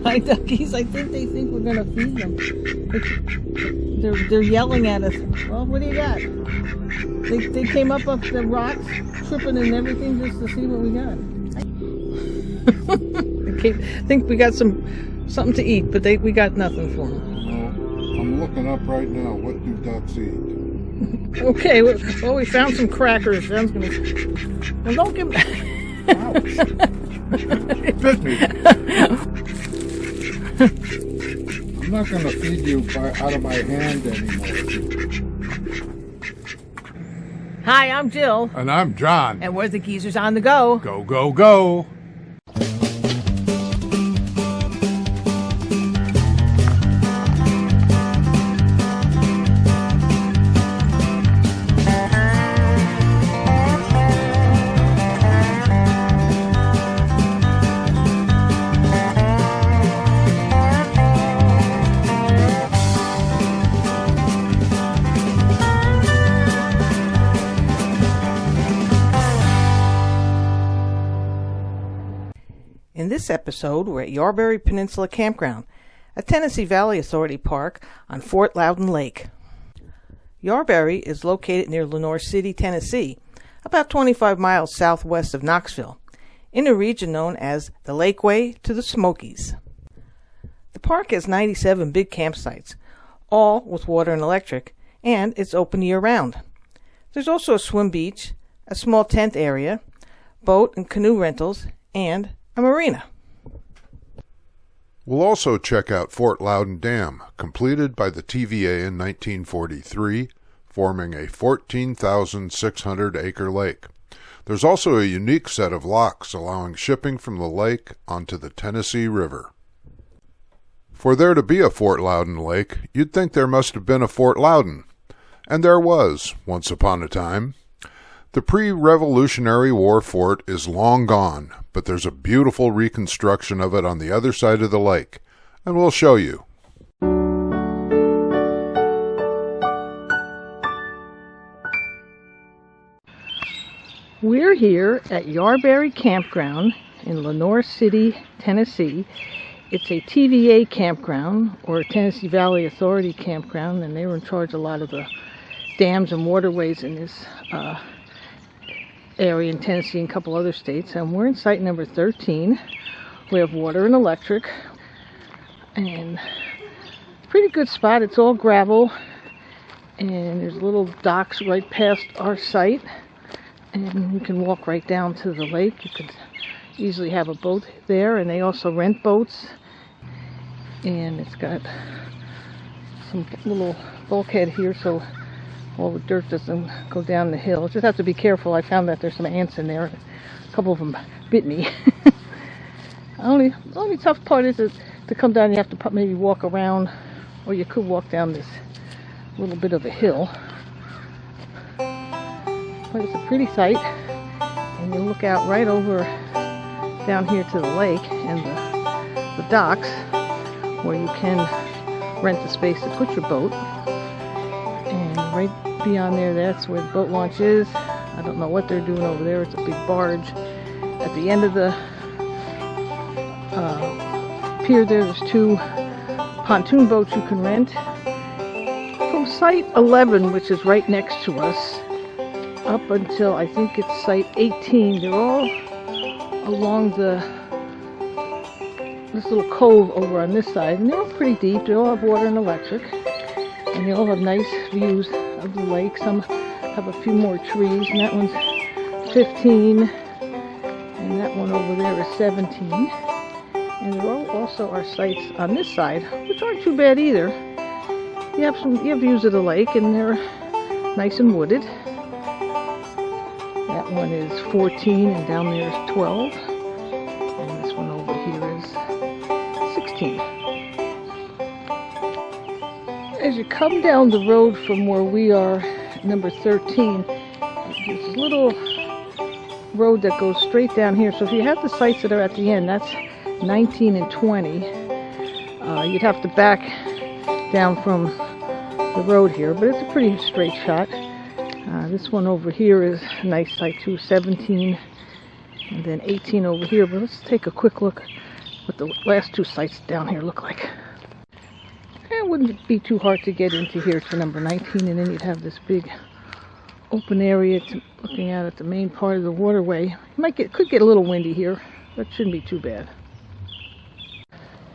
My duckies, I think they think we're gonna feed them. They're yelling at us. Well, what do you got? They came up the rocks, tripping and everything just to see what we got. I think we got something to eat, but we got nothing for them. Well, I'm looking up right now. What do ducks eat? Okay, well, we found some crackers. Well, don't give me... Ouch. It bit me. I'm not going to feed you out of my hand anymore. Hi, I'm Jill. And I'm John. And we're the Geezers on the Go. Go, go, go. In this episode, we're at Yarberry Peninsula Campground, a Tennessee Valley Authority park on Fort Loudoun Lake. Yarberry is located near Lenoir City, Tennessee, about 25 miles southwest of Knoxville, in a region known as the Lakeway to the Smokies. The park has 97 big campsites, all with water and electric, and it's open year-round. There's also a swim beach, a small tent area, boat and canoe rentals, and a marina. We'll also check out Fort Loudoun Dam, completed by the TVA in 1943, forming a 14,600-acre lake. There's also a unique set of locks allowing shipping from the lake onto the Tennessee River. For there to be a Fort Loudoun Lake, you'd think there must have been a Fort Loudoun. And there was, once upon a time. The pre-Revolutionary War fort is long gone, but there's a beautiful reconstruction of it on the other side of the lake, and we'll show you. We're here at Yarberry Campground in Lenoir City, Tennessee. It's a TVA campground, or Tennessee Valley Authority campground, and they were in charge of a lot of the dams and waterways in this area in Tennessee and a couple other states. And we're in site number 13. We have water and electric, and pretty good spot. It's all gravel, and there's little docks right past our site, and you can walk right down to the lake. You could easily have a boat there, and they also rent boats. And it's got some little bulkhead here so all the dirt doesn't go down the hill. Just have to be careful. I found that there's some ants in there. A couple of them bit me. The only tough part is to come down. You have to maybe walk around, or you could walk down this little bit of a hill. But it's a pretty sight, and you look out right over down here to the lake and the docks, where you can rent the space to put your boat. And right beyond there, that's where the boat launch is. I don't know what they're doing over there. It's a big barge. At the end of the pier there's two pontoon boats you can rent. From site 11, which is right next to us, up until I think it's site 18, they're all along this little cove over on this side, and they're all pretty deep. They all have water and electric, and they all have nice views of the lake. Some have a few more trees, and that one's 15, and that one over there is 17. And there also are sites on this side, which aren't too bad either. You have views of the lake, and they're nice and wooded. That one is 14, and down there is 12, and this one over here is 16. As you come down the road from where we are, number 13, there's a little road that goes straight down here. So if you have the sites that are at the end, that's 19 and 20. You'd have to back down from the road here, but it's a pretty straight shot. This one over here is a nice site too, 17, and then 18 over here. But let's take a quick look what the last two sites down here look like. It wouldn't be too hard to get into here to number 19, and then you'd have this big open area looking out at the main part of the waterway. Could get a little windy here, but shouldn't be too bad.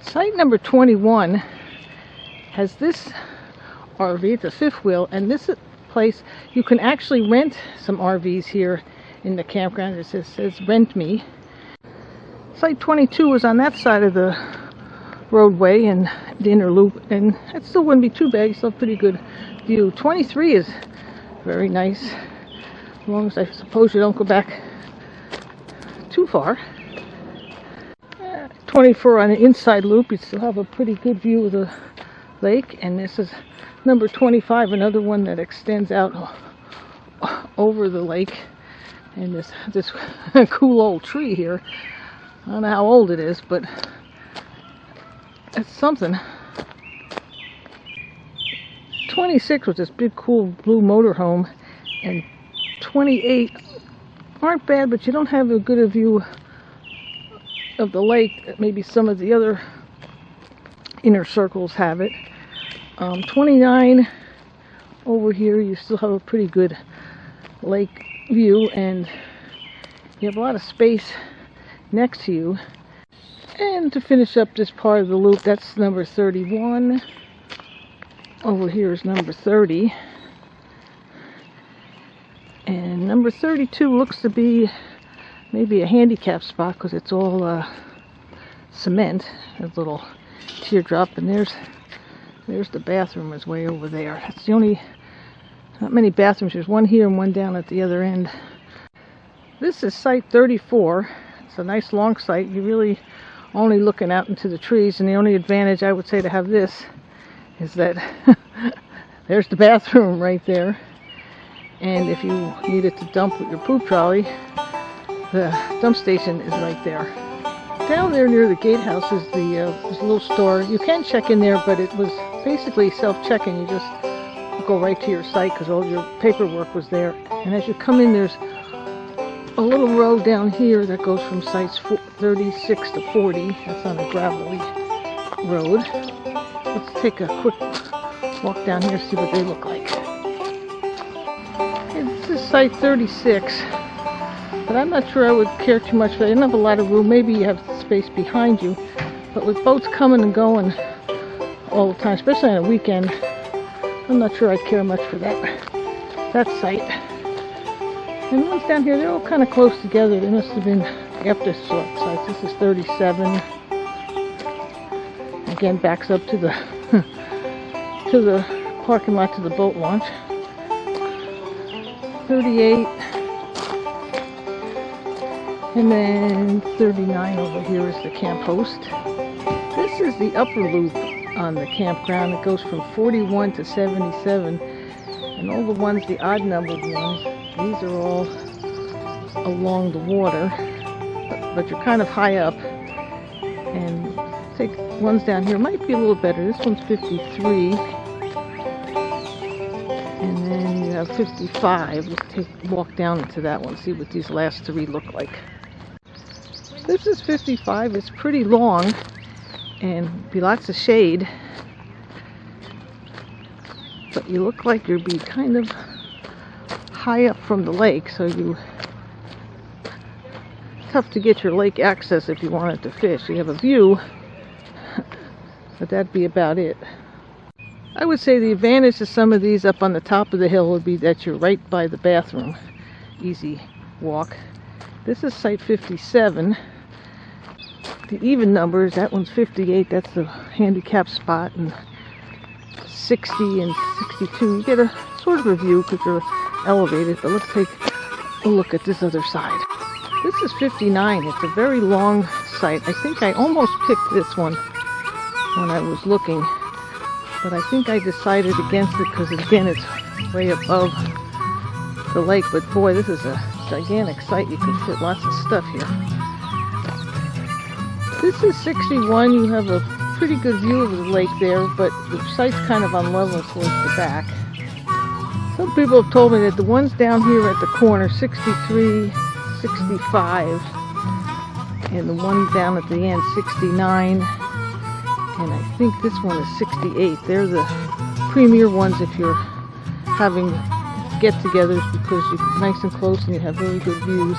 Site number 21 has this RV. It's a fifth wheel, and this place you can actually rent some RVs here in the campground. It says rent me. Site 22 was on that side of the roadway and the inner loop, and it still wouldn't be too bad. You still have a pretty good view. 23 is very nice, as long as I suppose you don't go back too far. 24 on the inside loop, you still have a pretty good view of the lake, and this is number 25, another one that extends out over the lake. And this cool old tree here, I don't know how old it is, but it's something. 26 was this big cool blue motorhome, and 28 aren't bad, but you don't have a good view of the lake that maybe some of the other inner circles have it. 29 over here, you still have a pretty good lake view, and you have a lot of space next to you. And to finish up this part of the loop, that's number 31. Over here is number 30. And number 32 looks to be maybe a handicap spot because it's all cement. There's a little teardrop, and there's the bathroom is way over there. That's the only, not many bathrooms. There's one here and one down at the other end. This is site 34. It's a nice long site. You're really only looking out into the trees, and the only advantage I would say to have this is that there's the bathroom right there, and if you needed to dump with your poop trolley, the dump station is right there. Down there near the gatehouse is this little store. You can check in there, but it was basically self-checking. You just go right to your site because all your paperwork was there. And as you come in, there's a little road down here that goes from sites 36 to 40. That's on a gravelly road. Let's take a quick walk down here, see what they look like. Okay, this is site 36, but I'm not sure I would care too much for it. You don't have a lot of room. Maybe you have space behind you, but with boats coming and going all the time, especially on a weekend, I'm not sure I'd care much for that site. And the ones down here, they're all kind of close together. They must have been after sites. This is 37. Again, backs up to the parking lot, to the boat launch. 38. And then 39 over here is the camp host. This is the upper loop on the campground. It goes from 41 to 77. And all the ones, the odd numbered ones, these are all along the water. But you're kind of high up. And take ones down here, might be a little better. This one's 53. And then you have 55. We'll walk down into that one, see what these last three look like. This is 55. It's pretty long and be lots of shade. But you look like you'll be kind of high up from the lake, so tough to get your lake access if you wanted to fish. You have a view, but that'd be about it. I would say the advantage of some of these up on the top of the hill would be that you're right by the bathroom. Easy walk. This is site 57. The even numbers, that one's 58. That's the handicap spot, and 60 and 62. You get a sort of a view because you're elevated, but let's take a look at this other side. This is 59. It's a very long site. I think I almost picked this one when I was looking, but I think I decided against it because, again, it's way above the lake. But boy, this is a gigantic site. You can fit lots of stuff here. This is 61. You have a pretty good view of the lake there, but the site's kind of on level towards the back. Some people have told me that the ones down here at the corner, 63, 65, and the one down at the end 69, and I think this one is 68. They're the premier ones if you're having get-togethers because you're nice and close and you have very good views.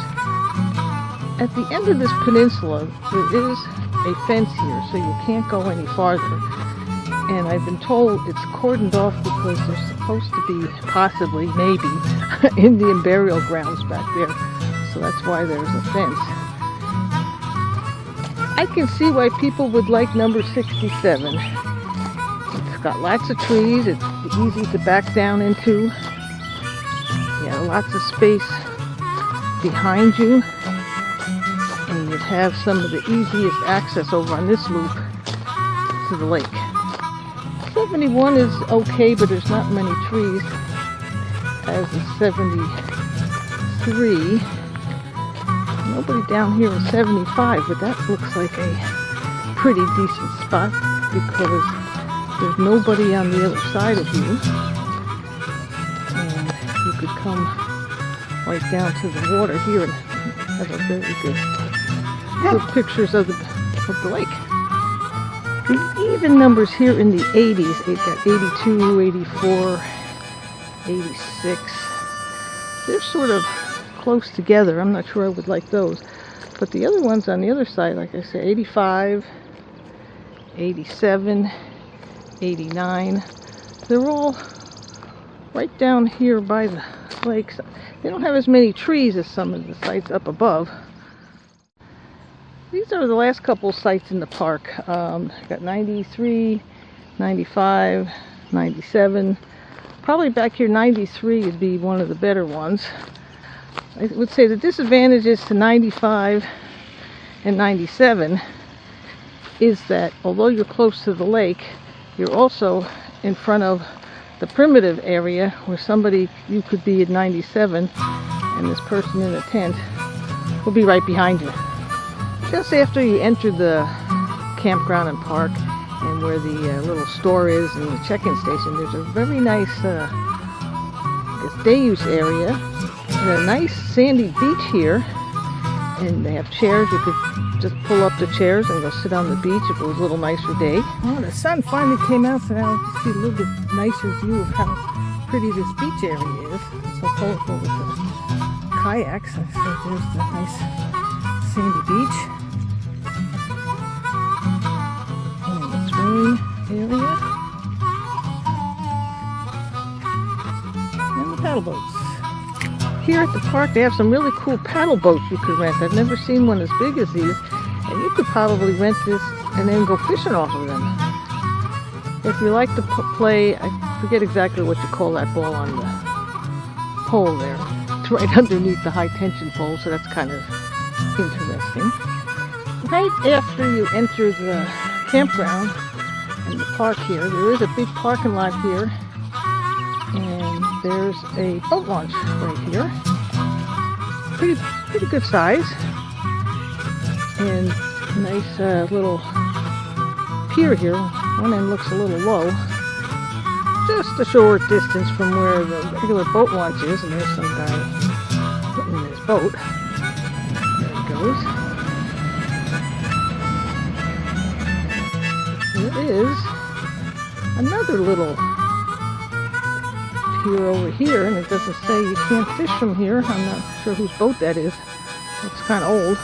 At the end of this peninsula, there is a fence here, so you can't go any farther. And I've been told it's cordoned off because there's supposed to be, possibly, maybe, Indian burial grounds back there. So that's why there's a fence. I can see why people would like number 67. It's got lots of trees, it's easy to back down into. Yeah, lots of space behind you. And you'd have some of the easiest access over on this loop to the lake. 71 is okay, but there's not many trees, as is 73. Nobody down here in 75, but that looks like a pretty decent spot because there's nobody on the other side of you. And you could come right down to the water here and have a very good pictures of the lake. The even numbers here in the 80s, they've got 82, 84, 86. They're sort of close together. I'm not sure I would like those. But the other ones on the other side, like I said, 85, 87, 89. They're all right down here by the lakes. They don't have as many trees as some of the sites up above. These are the last couple sites in the park. Got 93, 95, 97. Probably back here 93 would be one of the better ones. I would say the disadvantages to 95 and 97 is that although you're close to the lake, you're also in front of the primitive area where you could be at 97 and this person in the tent will be right behind you. Just after you enter the campground and park and where the little store is and the check-in station, there's a very nice day use area and a nice sandy beach here. And they have chairs. You could just pull up the chairs and go sit on the beach if it was a little nicer day. Oh, the sun finally came out, so now you can see a little bit nicer view of how pretty this beach area is. It's so colorful with the kayaks. So there's the nice sandy beach. Area and the paddle boats. Here at the park they have some really cool paddle boats you could rent. I've never seen one as big as these, and you could probably rent this and then go fishing off of them. If you like to play, I forget exactly what you call that ball on the pole there. It's right underneath the high tension pole, so that's kind of interesting. Right after you enter the campground in the park here, there is a big parking lot here, and there's a boat launch right here. Pretty good size, and nice little pier here. One end looks a little low, just a short distance from where the regular boat launch is, and there's some guy putting in his boat. There he goes. There is another little pier over here, and it doesn't say you can't fish from here. I'm not sure whose boat that is. It's kind of old.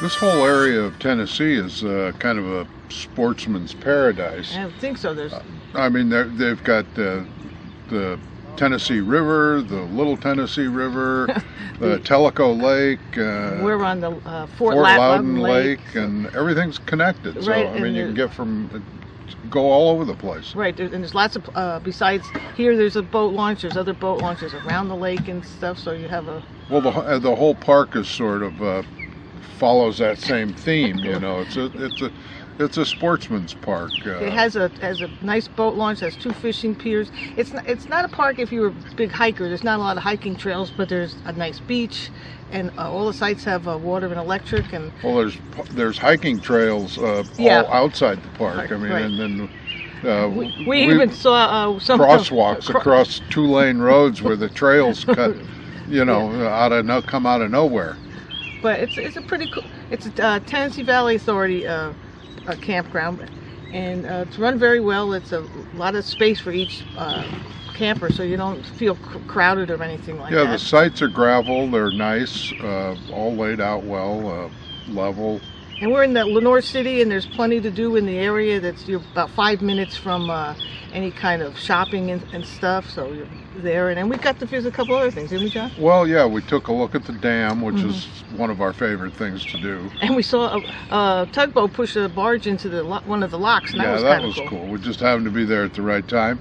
This whole area of Tennessee is kind of a sportsman's paradise. I don't think so. I mean, they've got the Tennessee River, the Little Tennessee River, the Tellico Lake. We're on the Fort Loudoun Lake, and everything's connected. So right, I mean, you can go all over the place. Right, and there's lots of besides here. There's a boat launch. There's other boat launches around the lake and stuff. So you have a It has a nice boat launch. Has 2 fishing piers. It's not a park if you're a big hiker. There's not a lot of hiking trails, but there's a nice beach, and all the sites have water and electric. And well, there's hiking trails all outside the park. Right, I mean, right. And then we even saw some crosswalks across 2-lane roads where the trails cut, come out of nowhere. But it's a pretty cool. It's a Tennessee Valley Authority a campground, and it's run very well. It's a lot of space for each camper, so you don't feel crowded or anything like that. Yeah, the sites are gravel. They're nice, all laid out well, level. And we're in the Lenore City, and there's plenty to do in the area. You're about 5 minutes from any kind of shopping and stuff, so you're there. And then we got to visit a couple other things, didn't we, John? Well, yeah, we took a look at the dam, which is one of our favorite things to do. And we saw a tugboat push a barge into one of the locks, and that was cool. We just happened to be there at the right time.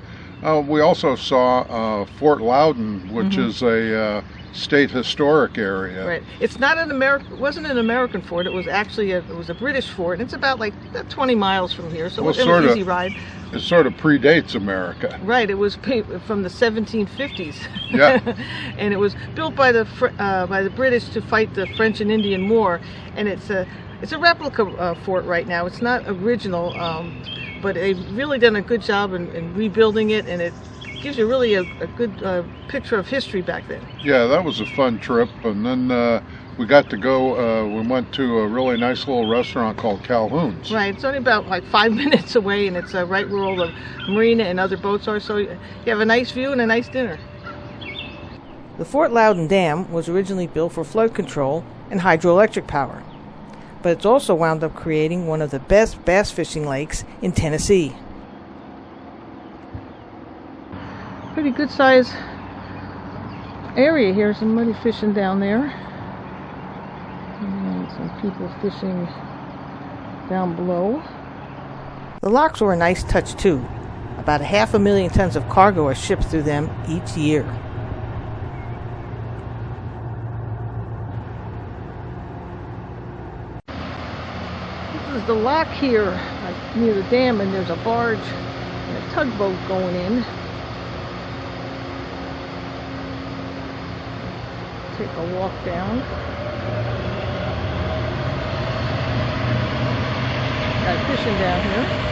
We also saw Fort Loudoun, which is a state historic area. Right. It's not an American. It wasn't an American fort. It was actually a British fort. And it's about like 20 miles from here, so it was an easy ride. It sort of predates America. Right. It was from the 1750s. Yeah. And it was built by the British to fight the French and Indian War. And it's a replica fort right now. It's not original, but they've really done a good job in rebuilding it, and it gives you really a good picture of history back then. Yeah, that was a fun trip. And then we got to go, we went to a really nice little restaurant called Calhoun's. Right, it's only about like 5 minutes away, and it's right where all the marina and other boats are, so you have a nice view and a nice dinner. The Fort Loudoun Dam was originally built for flood control and hydroelectric power, but it's also wound up creating one of the best bass fishing lakes in Tennessee. Pretty good size area here. Somebody fishing down there, and some people fishing down below. The locks were a nice touch too. About 500,000 tons of cargo are shipped through them each year. This is the lock here, like near the dam, and there's a barge and a tugboat going in. Take a walk down. Got fishing down here.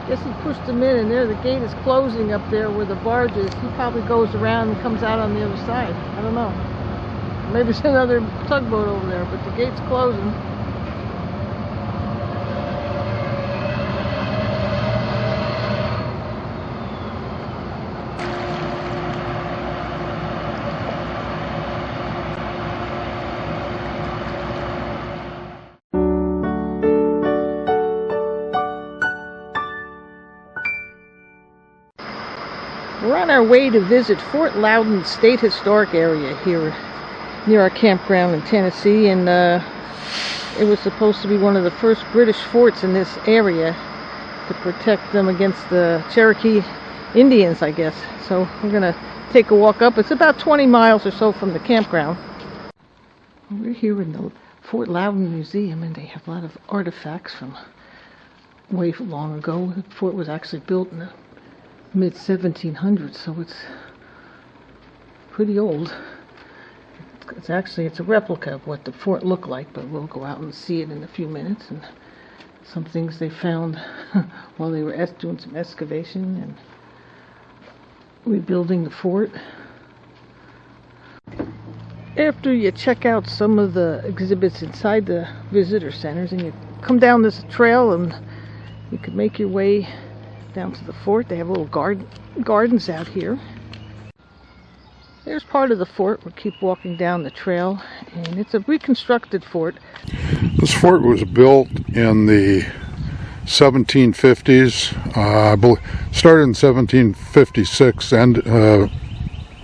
Guess he pushed them in, and there the gate is closing up there where the barge is. He probably goes around and comes out on the other side. I don't know. Maybe it's another tugboat over there, but the gate's closing. We're on our way to visit Fort Loudoun State Historic Area here near our campground in Tennessee, and it was supposed to be one of the first British forts in this area to protect them against the Cherokee Indians, I guess. So we're going to take a walk up. It's about 20 miles or so from the campground. We're here in the Fort Loudoun Museum, and they have a lot of artifacts from way long ago. The fort was actually built in the mid-1700s, so it's pretty old. It's a replica of what the fort looked like, but we'll go out and see it in a few minutes. And some things they found while they were doing some excavation and rebuilding the fort. After you check out some of the exhibits inside the visitor centers, and you come down this trail, and you can make your way down to the fort. They have little gardens out here. There's part of the fort. We'll keep walking down the trail, and it's a reconstructed fort. This fort was built in the 1750s. I believe started in 1756, and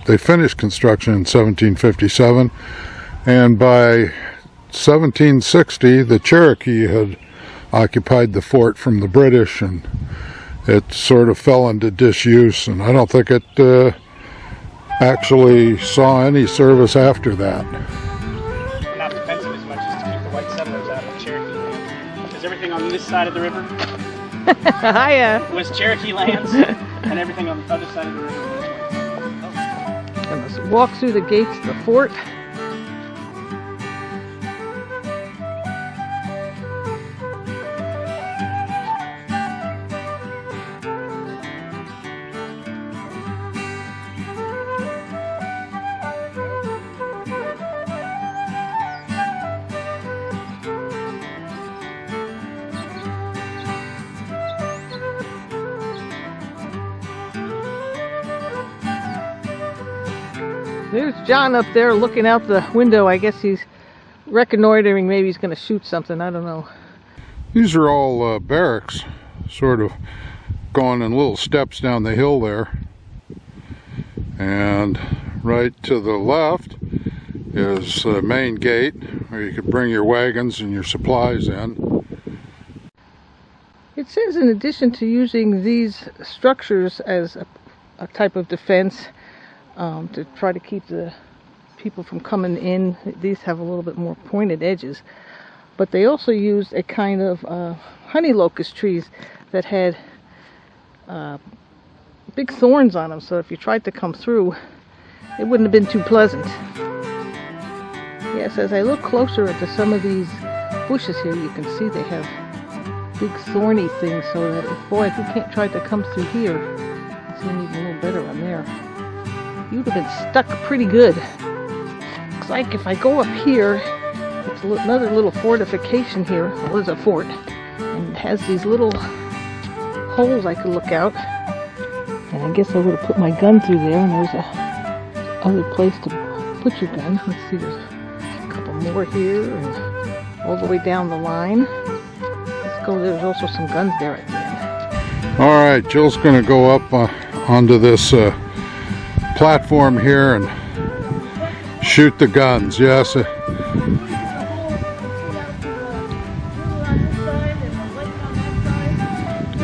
they finished construction in 1757. And by 1760, the Cherokee had occupied the fort from the British, and it sort of fell into disuse, and I don't think it actually saw any service after that. Not defensive as much as to keep the white settlers out of Cherokee land. Because everything on this side of the river Hiya. was Cherokee lands, and everything on the other side of the river was white. And let's walk through the gates of the fort. There's John up there looking out the window. I guess he's reconnoitering. Maybe he's going to shoot something. I don't know. These are all barracks, sort of going in little steps down the hill there. And right to the left is the main gate where you could bring your wagons and your supplies in. It says in addition to using these structures as a type of defense, to try to keep the people from coming in, these have a little bit more pointed edges. But they also used a kind of honey locust trees that had big thorns on them, so if you tried to come through, it wouldn't have been too pleasant. Yes, as I look closer into some of these bushes here, you can see they have big thorny things, so that if, boy, if you can't try to come through here, it's even a little better on there. You'd have been stuck pretty good. Looks like if I go up here, it's another little fortification here. Well, there's a fort, and it has these little holes I could look out. And I guess I would have put my gun through there, and there's a other place to put your gun. Let's see, there's a couple more here, and all the way down the line. Let's go, there's also some guns there at the end. All right, Jill's going to go up onto this platform here and shoot the guns. Yes.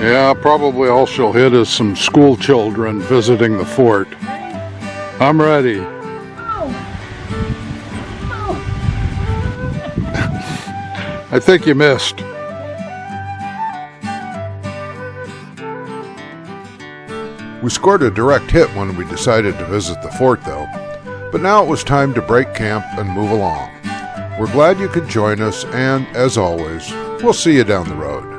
Yeah, probably all she'll hit is some school children visiting the fort. I'm ready. I think you missed. We scored a direct hit when we decided to visit the fort, though. But now it was time to break camp and move along. We're glad you could join us, and as always, we'll see you down the road.